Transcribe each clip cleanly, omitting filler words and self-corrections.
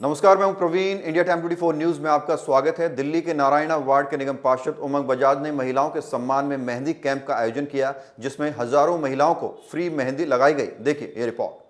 नमस्कार, मैं हूं प्रवीण। इंडिया टाइम 24 न्यूज में आपका स्वागत है। दिल्ली के नारायणा वार्ड के निगम पार्षद उमंग बजाज ने महिलाओं के सम्मान में मेहंदी कैंप का आयोजन किया, जिसमें हजारों महिलाओं को फ्री मेहंदी लगाई गई। देखिए ये रिपोर्ट।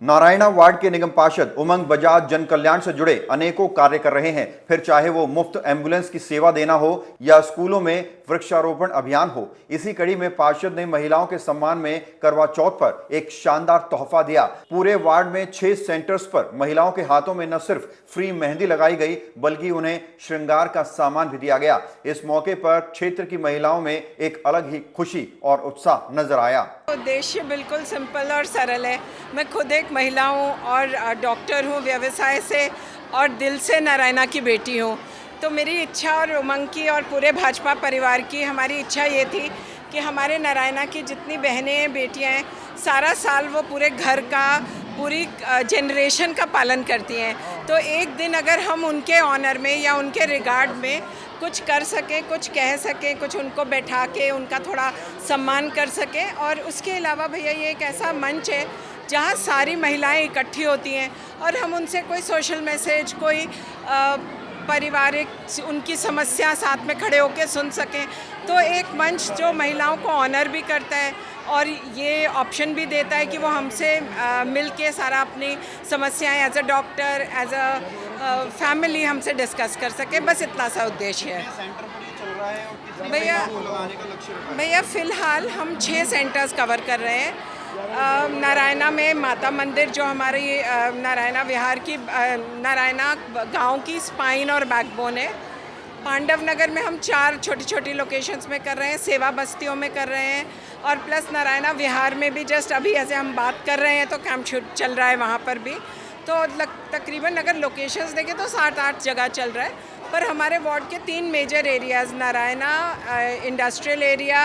नारायणा वार्ड के निगम पार्षद उमंग बजाज जन कल्याण से जुड़े अनेकों कार्य कर रहे हैं। फिर चाहे वो मुफ्त एम्बुलेंस की सेवा देना हो या स्कूलों में वृक्षारोपण अभियान हो। इसी कड़ी में पार्षद ने महिलाओं के सम्मान में करवा चौथ पर एक शानदार तोहफा दिया। पूरे वार्ड में 6 सेंटर्स पर महिलाओं के हाथों में न सिर्फ फ्री मेहंदी लगाई गई, बल्कि उन्हें श्रृंगार का सामान भी दिया गया। इस मौके पर क्षेत्र की महिलाओं में एक अलग ही खुशी और उत्साह नजर आया। उद्देश्य बिल्कुल सिंपल और सरल है। मैं खुद एक महिला हूँ और डॉक्टर हूँ व्यवसाय से, और दिल से नारायणा की बेटी हूँ। तो मेरी इच्छा और उमंग की और पूरे भाजपा परिवार की हमारी इच्छा ये थी कि हमारे नारायणा की जितनी बहनें बेटियाँ हैं, सारा साल वो पूरे घर का, पूरी जनरेशन का पालन करती हैं। तो एक दिन अगर हम उनके ऑनर में या उनके रिगार्ड में कुछ कर सकें, कुछ कह सकें, कुछ उनको बैठा के उनका थोड़ा सम्मान कर सकें। और उसके अलावा भैया ये एक ऐसा मंच है जहाँ सारी महिलाएं इकट्ठी होती हैं और हम उनसे कोई सोशल मैसेज, कोई पारिवारिक उनकी समस्या साथ में खड़े होकर सुन सकें। तो एक मंच जो महिलाओं को ऑनर भी करता है और ये ऑप्शन भी देता है कि वो हमसे मिल के सारा अपनी समस्याएं as a doctor, as a family हमसे डिस्कस कर सके। बस इतना सा उद्देश्य है भैया। फ़िलहाल हम 6 सेंटर्स कवर कर रहे हैं। नारायणा में माता मंदिर, जो हमारी नारायणा विहार की, नारायणा गांव की स्पाइन और बैकबोन है। पांडव नगर में हम 4 छोटी छोटी लोकेशंस में कर रहे हैं, सेवा बस्तियों में कर रहे हैं, और प्लस नारायणा विहार में भी जस्ट अभी ऐसे हम बात कर रहे हैं तो कैंप शूट चल रहा है वहाँ पर भी। तो तकरीबन अगर लोकेशंस देखें तो 7-8 जगह चल रहा है। पर हमारे वार्ड के 3 major areas, Naraina industrial area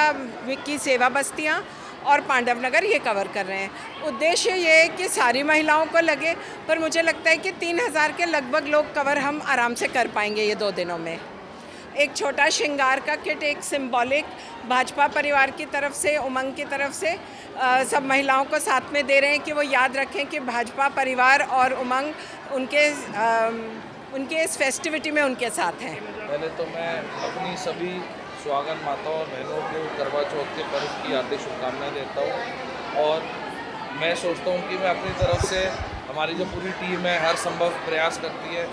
की सेवा बस्तियाँ और पांडव नगर, ये कवर कर रहे हैं। उद्देश्य ये है कि सारी महिलाओं को लगे, पर मुझे लगता है कि 3000 के लगभग लोग कवर हम आराम से कर पाएंगे ये 2 दिनों में। एक छोटा श्रृंगार का किट, एक सिंबॉलिक भाजपा परिवार की तरफ से, उमंग की तरफ से सब महिलाओं को साथ में दे रहे हैं कि वो याद रखें कि भाजपा परिवार और उमंग उनके इस फेस्टिविटी में उनके साथ हैं। पहले तो मैं अपनी सभी स्वागत माताओं और बहनों को करवा चौथ के पर्व की हार्दिक शुभकामनाएं देता हूं। और मैं सोचता हूं कि मैं अपनी तरफ से, हमारी जो पूरी टीम है, हर संभव प्रयास करती है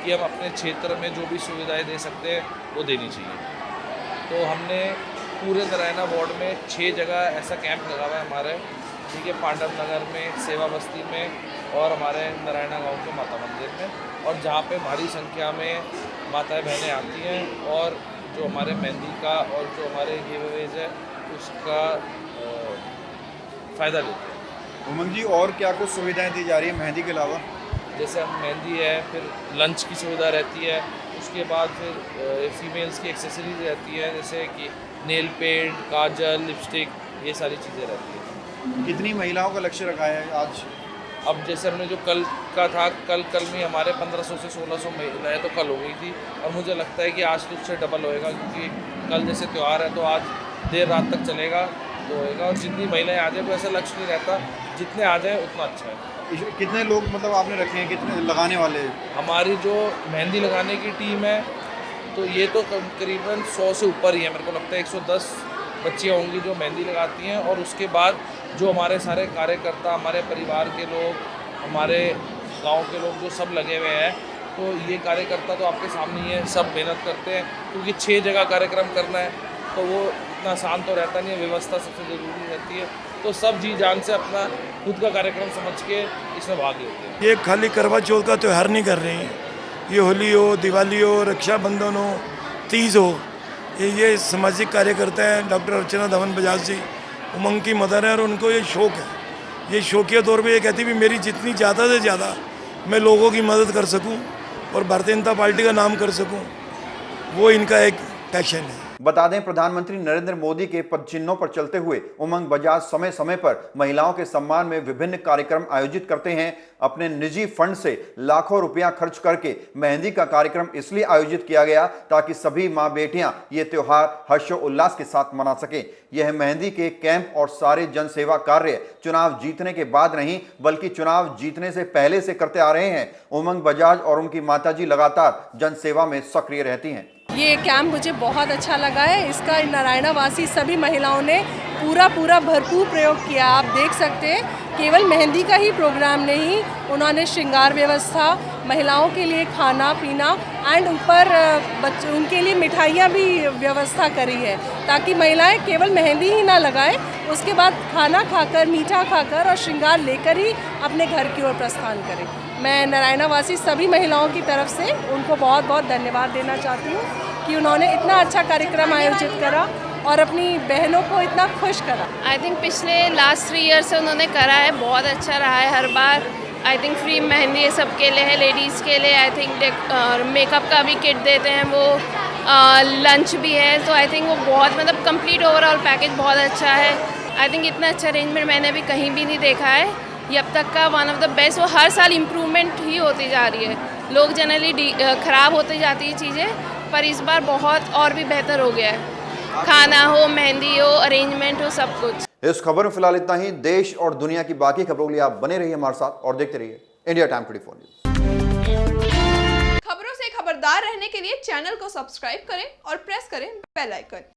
कि हम अपने क्षेत्र में जो भी सुविधाएं दे सकते हैं वो देनी चाहिए। तो हमने पूरे नारायणा वार्ड में 6 जगह ऐसा कैंप लगा हुआ है हमारे, ठीक है, पांडव नगर में, सेवा बस्ती में और हमारे नारायणा गांव के माता मंदिर में, और जहाँ पे भारी संख्या में माताएं बहनें आती हैं और जो हमारे मेहंदी का और जो हमारे गिवअवेज है उसका फ़ायदा लेते हैं। उमंग जी, और क्या कुछ सुविधाएं दी जा रही है मेहंदी के अलावा? जैसे हम मेहंदी है, फिर लंच की सुविधा रहती है, उसके बाद फिर फीमेल्स की एक्सेसरीज रहती है, जैसे कि नेल पेंट, काजल, लिपस्टिक, ये सारी चीज़ें रहती हैं। कितनी महिलाओं का लक्ष्य रखा है आज? अब जैसे हमने जो कल का था, कल में हमारे 1500 से 1600 महिलाएँ तो कल हो गई थी, और मुझे लगता है कि आज तो उससे डबल होएगा, क्योंकि कल जैसे त्यौहार है तो आज देर रात तक चलेगा तो होएगा। और जितनी महिलाएँ आ जाए, कोई ऐसा लक्ष्य नहीं रहता, जितने आ जाए उतना अच्छा है। कितने लोग मतलब आपने रखे हैं, कितने लगाने वाले? हमारी जो मेहंदी लगाने की टीम है तो ये तो करीबन 100 से ऊपर ही है। मेरे को लगता है 110 बच्चियाँ होंगी जो मेहंदी लगाती हैं, और उसके बाद जो हमारे सारे कार्यकर्ता, हमारे परिवार के लोग, हमारे गांव के लोग जो सब लगे हुए हैं। तो ये कार्यकर्ता तो आपके सामने ही है, सब मेहनत करते हैं, क्योंकि 6 जगह कार्यक्रम करना है तो वो इतना आसान तो रहता नहीं है, व्यवस्था सबसे ज़रूरी रहती है। तो सब जी जान से अपना खुद का कार्यक्रम समझ के इसमें भाग लेते हैं। ये खाली करवा चौथ का त्यौहार नहीं कर रहे हैं, ये होली हो, दिवाली हो, रक्षाबंधन हो, तीज हो, ये सामाजिक कार्यकर्ता हैं डॉक्टर अर्चना धवन बजाज जी, उमंग की मदर है, और उनको ये शौक़ है। ये शौकिया तौर पे ये कहती भी मेरी जितनी ज़्यादा से ज़्यादा मैं लोगों की मदद कर सकूं और भारतीय जनता पार्टी का नाम कर सकूं, वो इनका एक पैशन है। बता दें, प्रधानमंत्री नरेंद्र मोदी के पद चिन्हों पर चलते हुए उमंग बजाज समय समय पर महिलाओं के सम्मान में विभिन्न कार्यक्रम आयोजित करते हैं। अपने निजी फंड से लाखों रुपया खर्च करके मेहंदी का कार्यक्रम इसलिए आयोजित किया गया ताकि सभी मां बेटियां ये त्योहार हर्षोल्लास के साथ मना सकें। यह मेहंदी के कैंप और सारे जन सेवा कार्य चुनाव जीतने के बाद नहीं बल्कि चुनाव जीतने से पहले से करते आ रहे हैं। उमंग बजाज और उनकी माताजी लगातार जन सेवा में सक्रिय रहती हैं। ये कैंप मुझे बहुत अच्छा लगा है। इसका नारायणा वासी सभी महिलाओं ने पूरा भरपूर प्रयोग किया। आप देख सकते हैं, केवल मेहंदी का ही प्रोग्राम नहीं, उन्होंने श्रृंगार व्यवस्था, महिलाओं के लिए खाना पीना एंड ऊपर बच्चों उनके लिए मिठाइयाँ भी व्यवस्था करी है ताकि महिलाएं केवल मेहंदी ही ना लगाएं, उसके बाद खाना खाकर, मीठा खाकर और श्रृंगार लेकर ही अपने घर की ओर प्रस्थान करें। मैं नारायणा वासी सभी महिलाओं की तरफ से उनको बहुत बहुत धन्यवाद देना चाहती हूँ कि उन्होंने इतना अच्छा कार्यक्रम आयोजित करा और अपनी बहनों को इतना खुश करा। आई थिंक पिछले लास्ट 3 ईयर से उन्होंने करा है, बहुत अच्छा रहा है। हर बार आई थिंक फ्री मेहंदी ये सब के लिए है, लेडीज़ के लिए आई थिंक मेकअप का भी किट देते हैं वो, लंच भी है। तो आई थिंक वो बहुत मतलब कंप्लीट ओवरऑल पैकेज बहुत अच्छा है। आई थिंक इतना अच्छा अरेंजमेंट मैंने अभी कहीं भी नहीं देखा है। ये अब तक का वन ऑफ द बेस्ट, वो हर साल इम्प्रूवमेंट ही होती जा रही है। लोग जनरली ख़राब होती जाती है चीज़ें, पर इस बार बहुत और भी बेहतर हो गया है। खाना हो, मेहंदी हो, अरेंजमेंट हो, सब कुछ। इस खबर में फिलहाल इतना ही। देश और दुनिया की बाकी खबरों के लिए आप बने रहिए हमारे साथ और देखते रहिए इंडिया टाइम 24 न्यूज। खबरों से खबरदार रहने के लिए चैनल को सब्सक्राइब करें और प्रेस करें बेल आइकन।